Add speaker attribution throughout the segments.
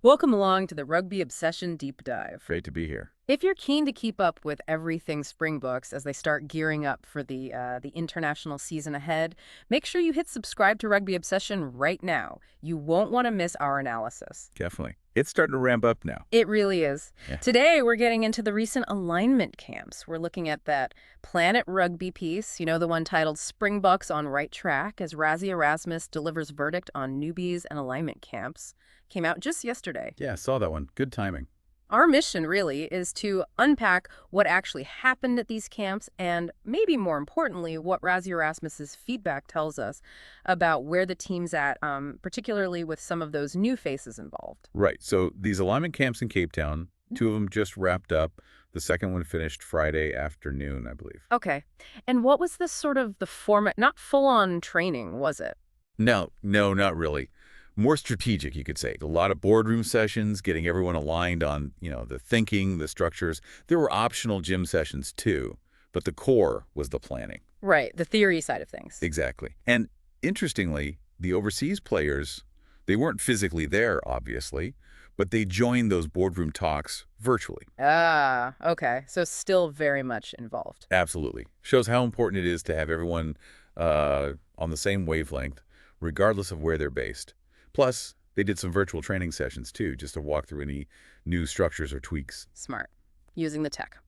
Speaker 1: Welcome along to the Rugby Obsession Deep Dive.
Speaker 2: Great to be here.
Speaker 1: If you're keen to keep up with everything Springboks as they start gearing up for the international season ahead, make sure you hit subscribe to Rugby Obsession right now. You won't want to miss our analysis.
Speaker 2: Definitely. It's starting to ramp up now.
Speaker 1: It really is.
Speaker 2: Yeah.
Speaker 1: Today, we're getting into the recent alignment camps. We're looking at that Planet Rugby piece, the one titled Springboks on Right Track, as Rassie Erasmus delivers verdict on newbies and alignment camps. Came out just yesterday.
Speaker 2: Yeah, I saw that one. Good timing.
Speaker 1: Our mission, really, is to unpack what actually happened at these camps and, maybe more importantly, what Rassie Erasmus's feedback tells us about where the team's at, particularly with some of those new faces involved.
Speaker 2: Right. So these alignment camps in Cape Town, two of them just wrapped up. The second one finished Friday afternoon, I believe.
Speaker 1: Okay. And what was this sort of the format? Not full-on training, was it?
Speaker 2: No, not really. More strategic, you could say. A lot of boardroom sessions, getting everyone aligned on, the thinking, the structures. There were optional gym sessions too, but the core was the planning.
Speaker 1: Right, the theory side of things.
Speaker 2: Exactly. And interestingly, the overseas players, they weren't physically there, obviously, but they joined those boardroom talks virtually.
Speaker 1: Ah, okay. So still very much involved.
Speaker 2: Absolutely. Shows how important it is to have everyone on the same wavelength, regardless of where they're based. Plus, they did some virtual training sessions, too, just to walk through any new structures or tweaks.
Speaker 1: Smart. Using the tech.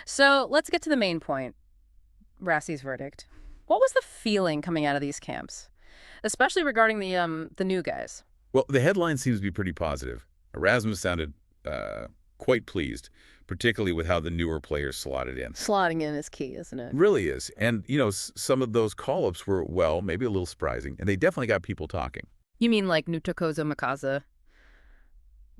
Speaker 1: So let's get to the main point, Rassie's verdict. What was the feeling coming out of these camps, especially regarding the new guys?
Speaker 2: Well, the headline seems to be pretty positive. Erasmus sounded quite pleased, particularly with how the newer players slotted in.
Speaker 1: Slotting in is key, isn't it?
Speaker 2: Really is. And, some of those call-ups were, well, maybe a little surprising, and they definitely got people talking.
Speaker 1: You mean like Ntokozo Makhaza,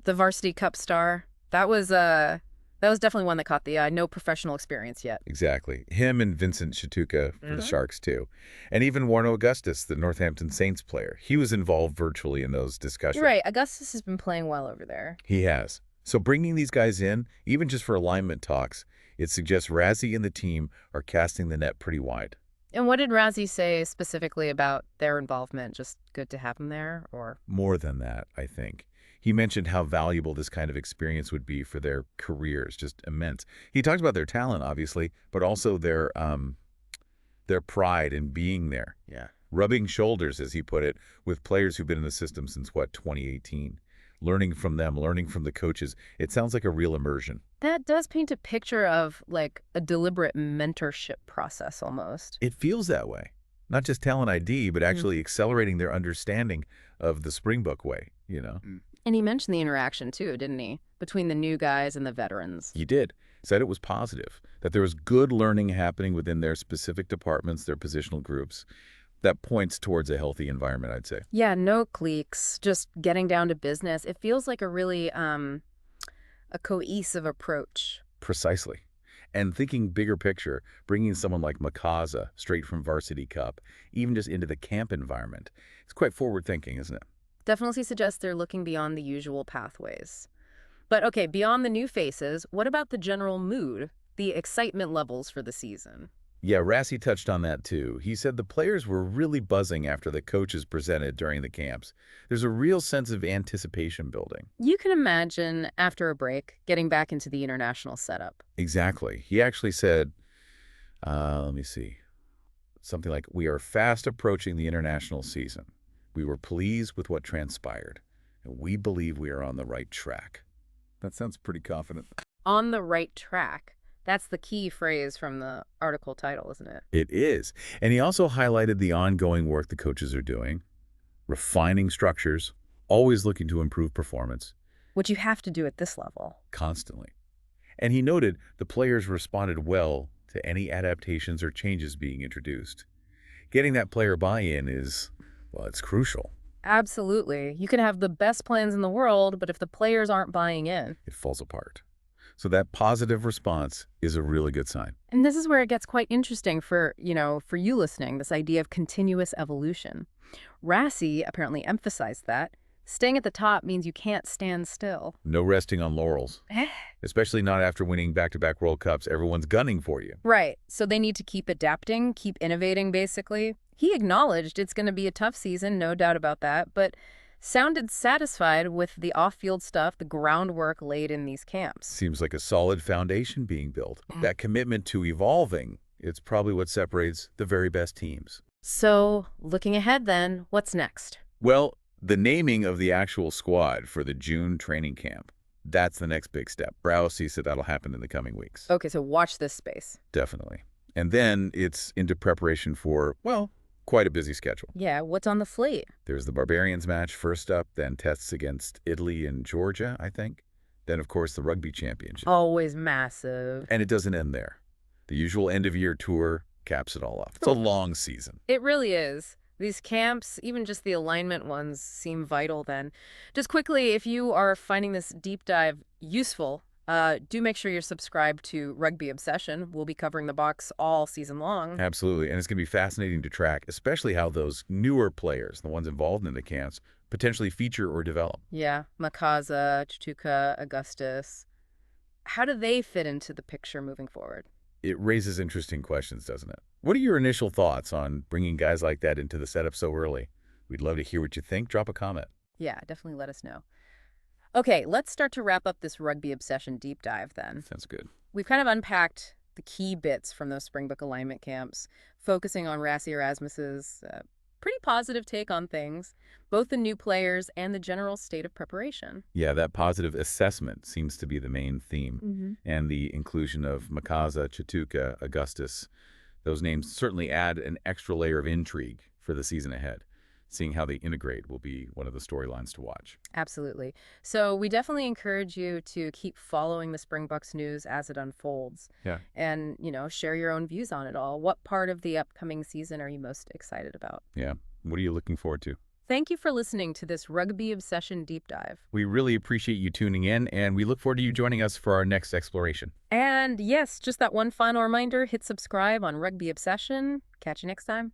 Speaker 1: the varsity cup star? That was definitely one that caught the eye. No professional experience yet.
Speaker 2: Exactly. Him and Vincent Shituka for the Sharks, too. And even Juarno Augustus, the Northampton Saints player. He was involved virtually in those discussions.
Speaker 1: You're right. Augustus has been playing well over there.
Speaker 2: He has. So bringing these guys in, even just for alignment talks, it suggests Rassie and the team are casting the net pretty wide.
Speaker 1: And what did Rassie say specifically about their involvement? Just good to have them there, or?
Speaker 2: More than that, I think. He mentioned how valuable this kind of experience would be for their careers, just immense. He talked about their talent, obviously, but also their pride in being there. Yeah. Rubbing shoulders, as he put it, with players who've been in the system since, 2018. Learning from them, learning from the coaches. It sounds like a real immersion.
Speaker 1: That does paint a picture of, like, a deliberate mentorship process almost.
Speaker 2: It feels that way. Not just talent ID, but actually accelerating their understanding of the Springbok way,
Speaker 1: And he mentioned the interaction, too, didn't he? Between the new guys and the veterans.
Speaker 2: He did. Said it was positive, that there was good learning happening within their specific departments, their positional groups. That points towards a healthy environment, I'd say.
Speaker 1: Yeah, no cliques, just getting down to business. It feels like a really a cohesive approach.
Speaker 2: Precisely. And thinking bigger picture, bringing someone like Makhaza straight from Varsity Cup, even just into the camp environment, it's quite forward-thinking, isn't it?
Speaker 1: Definitely suggests they're looking beyond the usual pathways. But okay, beyond the new faces, what about the general mood, the excitement levels for the season?
Speaker 2: Yeah, Rassie touched on that too. He said the players were really buzzing after the coaches presented during the camps. There's a real sense of anticipation building.
Speaker 1: You can imagine, after a break, getting back into the international setup.
Speaker 2: Exactly. He actually said, let me see, something like, "We are fast approaching the international season. We were pleased with what transpired, and we believe we are on the right track." That sounds pretty confident.
Speaker 1: On the right track. That's the key phrase from the article title, isn't it?
Speaker 2: It is. And he also highlighted the ongoing work the coaches are doing, refining structures, always looking to improve performance.
Speaker 1: Which you have to do at this level.
Speaker 2: Constantly. And he noted the players responded well to any adaptations or changes being introduced. Getting that player buy-in is, well, it's crucial.
Speaker 1: Absolutely. You can have the best plans in the world, but if the players aren't buying in,
Speaker 2: it falls apart. So that positive response is a really good sign.
Speaker 1: And this is where it gets quite interesting for you listening, this idea of continuous evolution. Rassie apparently emphasized that. Staying at the top means you can't stand still.
Speaker 2: No resting on laurels. Especially not after winning back-to-back World Cups. Everyone's gunning for you.
Speaker 1: Right. So they need to keep adapting, keep innovating, basically. He acknowledged it's going to be a tough season, no doubt about that, but Sounded satisfied with the off-field stuff, the groundwork laid in these camps.
Speaker 2: Seems like a solid foundation being built. That commitment to evolving, it's probably what separates the very best teams.
Speaker 1: So, looking ahead then, what's next?
Speaker 2: Well, the naming of the actual squad for the June training camp, that's the next big step. Rassie said that'll happen in the coming weeks.
Speaker 1: Okay, so watch this space.
Speaker 2: Definitely. And then it's into preparation for, well, quite a busy schedule.
Speaker 1: Yeah, what's on the slate?
Speaker 2: There's the Barbarians match first up, then tests against Italy and Georgia, I think. Then, of course, the Rugby Championship.
Speaker 1: Always massive.
Speaker 2: And it doesn't end there. The usual end-of-year tour caps it all off. It's a long season.
Speaker 1: It really is. These camps, even just the alignment ones, seem vital then. Just quickly, if you are finding this deep dive useful, do make sure you're subscribed to Rugby Obsession. We'll be covering the Boks all season long.
Speaker 2: Absolutely. And it's going to be fascinating to track, especially how those newer players, the ones involved in the camps, potentially feature or develop.
Speaker 1: Yeah, Makhaza, Ntokozo, Augustus. How do they fit into the picture moving forward?
Speaker 2: It raises interesting questions, doesn't it? What are your initial thoughts on bringing guys like that into the setup so early? We'd love to hear what you think. Drop a comment.
Speaker 1: Yeah, definitely let us know. Okay, let's start to wrap up this Rugby Obsession deep dive then.
Speaker 2: Sounds good.
Speaker 1: We've kind of unpacked the key bits from those Springbok alignment camps, focusing on Rassie Erasmus's pretty positive take on things, both the new players and the general state of preparation.
Speaker 2: Yeah, that positive assessment seems to be the main theme. And the inclusion of Makhaza, Ntokozo, Augustus, those names certainly add an extra layer of intrigue for the season ahead. Seeing how they integrate will be one of the storylines to watch.
Speaker 1: Absolutely. So we definitely encourage you to keep following the Springboks news as it unfolds.
Speaker 2: Yeah.
Speaker 1: And, share your own views on it all. What part of the upcoming season are you most excited about?
Speaker 2: Yeah. What are you looking forward to?
Speaker 1: Thank you for listening to this Rugby Obsession deep dive.
Speaker 2: We really appreciate you tuning in, and we look forward to you joining us for our next exploration.
Speaker 1: And yes, just that one final reminder, hit subscribe on Rugby Obsession. Catch you next time.